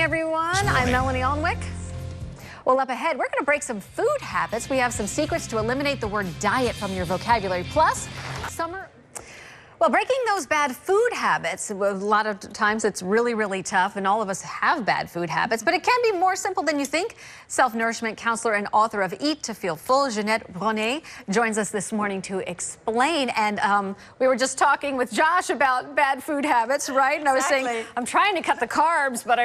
everyone. I'm Melanie ALNWICK. Well, up ahead, we're going to break some food habits. We have some secrets to eliminate the word diet from your vocabulary. Plus, summer... Well, breaking those bad food habits, a lot of times it's really, really tough, and all of us have bad food habits, but it can be more simple than you think. Self-nourishment counselor and author of Eat to Feel Full, Jeanette Bronée, joins us this morning to explain. And we were just talking with Josh about bad food habits, right? And I was saying, I'm trying to cut the carbs, but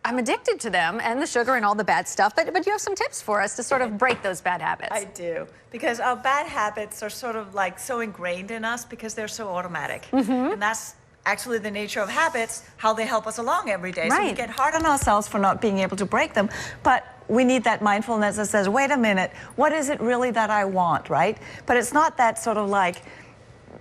I'm addicted to them and the sugar and all the bad stuff. But you have some tips for us to sort of break those bad habits. I do, because our bad habits are sort of like so ingrained in us because they're so automatic. And that's actually the nature of habits, how they help us along every day. So we get hard on ourselves for not being able to break them. But we need that mindfulness that says, wait a minute, what is it really that I want, right? But it's not that sort of like,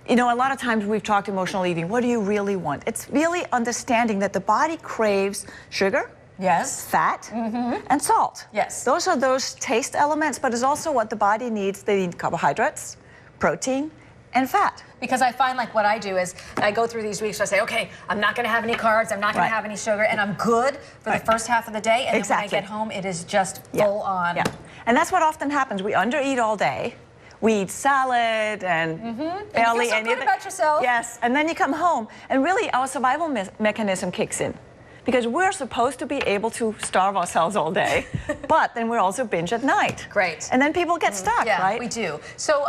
you know, a lot of times we've talked emotional eating. What do you really want? It's really understanding that the body craves sugar, fat, and salt. Those are those taste elements, but it's also what the body needs. They need carbohydrates, protein, and fat. Because I find like what I do is I go through these weeks where I say, okay, I'm not going to have any carbs, I'm not going to have any sugar, and I'm good for the first half of the day, and then when I get home, it is just full on. And that's what often happens. We undereat all day. We eat salad and barely anything. Good about yourself. Yes, and then you come home, and really our survival mechanism kicks in. Because we're supposed to be able to starve ourselves all day, but then we're also binge at night. Great. And then people get stuck, right? We do. So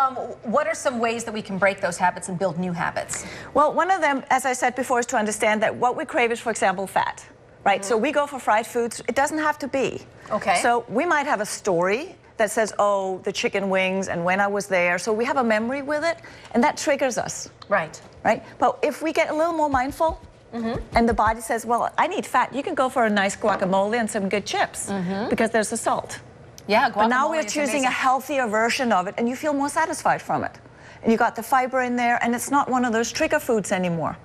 what are some ways that we can break those habits and build new habits? Well, one of them, as I said before, is to understand that what we crave is, for example, fat, right? So we go for fried foods. It doesn't have to be. Okay. So we might have a story that says, oh, the chicken wings and when I was there. So we have a memory with it, and that triggers us. Right. Right? But if we get a little more mindful, and the body says, well, I need fat, you can go for a nice guacamole and some good chips because there's the salt. Yeah, guacamole. But now we're choosing a healthier version of it, and you feel more satisfied from it. And you got the fiber in there, and it's not one of those trigger foods anymore.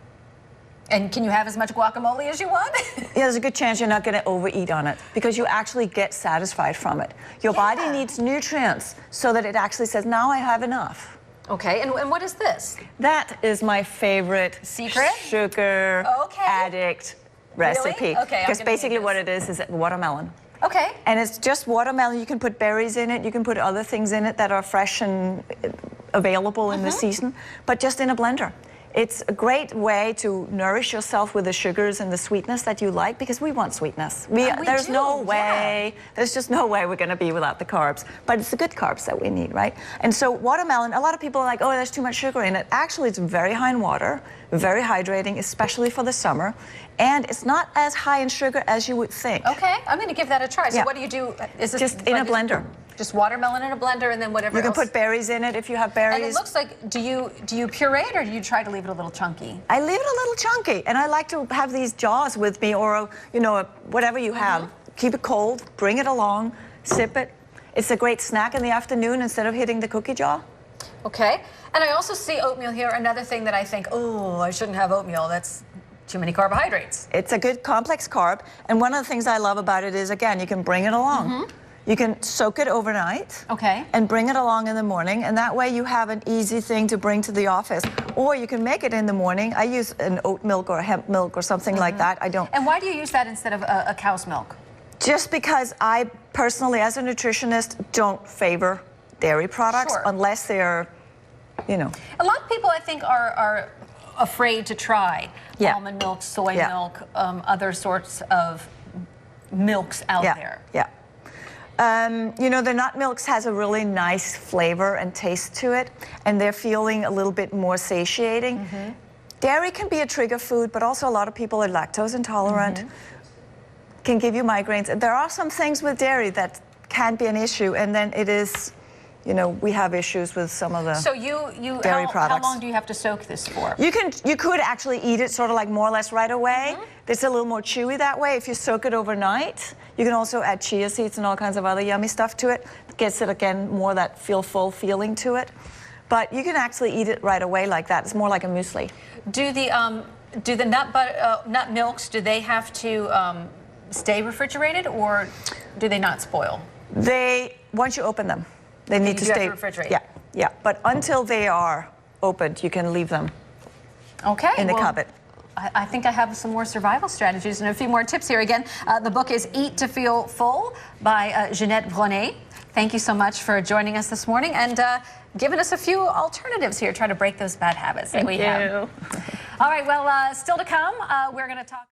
And can you have as much guacamole as you want? Yeah, there's a good chance you're not going to overeat on it because you actually get satisfied from it. Your body needs nutrients so that it actually says, now I have enough. Okay, and what is this? That is my favorite secret sugar addict recipe. Really? Okay, because basically what it is watermelon. Okay. And it's just watermelon. You can put berries in it. You can put other things in it that are fresh and available in the season, but just in a blender. It's a great way to nourish yourself with the sugars and the sweetness that you like, because we want sweetness. There's no way, there's just no way we're going to be without the carbs. But it's the good carbs that we need, right? And so watermelon, a lot of people are like, oh, there's too much sugar in it. Actually, it's very high in water, very hydrating, especially for the summer. And it's not as high in sugar as you would think. Okay, I'm going to give that a try. So what do you do? Is this just in a blender? Just watermelon in a blender, and then whatever else? You can put berries in it if you have berries. And it looks like, do you puree it, or do you try to leave it a little chunky? I leave it a little chunky, and I like to have these jars with me, or whatever you have. Keep it cold, bring it along, sip it. It's a great snack in the afternoon instead of hitting the cookie jar. Okay, and I also see oatmeal here. Another thing that I think, oh, I shouldn't have oatmeal. That's too many carbohydrates. It's a good complex carb, and one of the things I love about it is, again, you can bring it along. You can soak it overnight and bring it along in the morning, and that way you have an easy thing to bring to the office. Or you can make it in the morning. I use an oat milk or a hemp milk or something like that. I don't. And why do you use that instead of a cow's milk? Just because I personally, as a nutritionist, don't favor dairy products unless they're, A lot of people, I think, are afraid to try almond milk, soy milk, other sorts of milks out there. The nut milks has a really nice flavor and taste to it, and they're feeling a little bit more satiating. Dairy can be a trigger food, but also a lot of people are lactose intolerant, can give you migraines. And there are some things with dairy that can be an issue, and then it is, we have issues with some of the dairy products. How long do you have to soak this for? You could actually eat it sort of like more or less right away. It's a little more chewy that way if you soak it overnight. You can also add chia seeds and all kinds of other yummy stuff to it. It gets it, again, more that feel-full feeling to it. But you can actually eat it right away like that. It's more like a muesli. Do the nut milks, do they have to stay refrigerated, or do they not spoil? Once you open them, they need to stay refrigerated. But until they are opened, you can leave them in the cupboard. I think I have some more survival strategies and a few more tips here. Again, the book is Eat to Feel Full by Jeanette Bronée. Thank you so much for joining us this morning and giving us a few alternatives here, trying to break those bad habits that we have. Thank you. All right, well, still to come, we're going to talk.